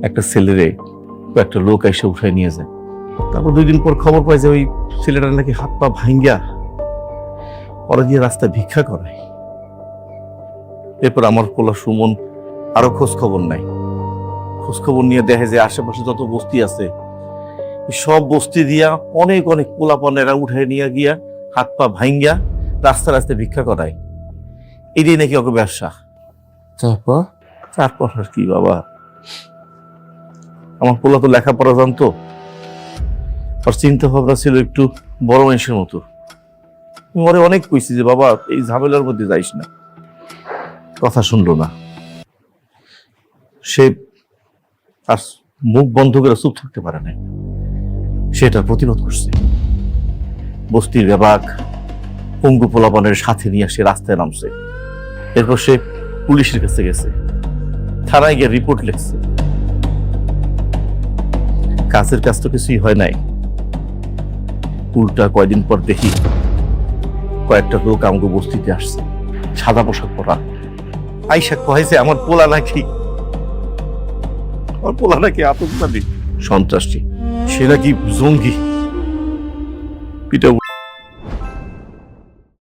একটা ছেলেরে একটা লোক এসে উঠায় নিয়ে যায়। তারপর 2 দিন পর খবর পাই যে ওই ছেলেটার নাকি হাত পা ভাঙ্গা ওরা দিয়ে রাস্তায় ভিক্ষা করায়। এরপর আমার পোলা সুমন আরো খোঁজ খবর নাই। খোঁজ খবর নিয়ে দেখে যে আশেপাশে যত বস্তি আছে সব বস্তি দিয়া অনেক অনেক পোলাপনেরা উঠায় নিয়ে গিয়া হাত পা ভাঙ্গা রাস্তায় ভিক্ষা করায়। এটাই নাকি ওকে ব্যবসা। তারপর আর কি বাবা, আমার পোলা তো লেখাপড়া জানতো, আর চিন্তা ভাবনা ছিল একটু বড় মানুষের মতো। ওরে অনেক কইছি যে বাবা এই ঝামেলার মধ্যে যাইস না, কথা শুনলো না। সে আর মুখ বন্ধ করে চুপ থাকতে পারে না, সেটা প্রতিরোধ করছে। বস্তির ব্যাপাক পঙ্গু পোলাপানের সাথে নিয়ে সে রাস্তায় নামছে। এরপর সে পুলিশের কাছে গেছে, থানায় গিয়ে রিপোর্ট লিখছে। কাজের কাজ তো কিছুই হয় নাই, উল্টা কয়দিন পর দেখি কয়েকটা লোক আমাকে বস্তিতে আসছে, সাদা পোশাক পরা। আইসা কয়েছে আমার পোলা নাকি আতঙ্কবাদী, সন্ত্রাসী, সে নাকি জঙ্গি। পিটা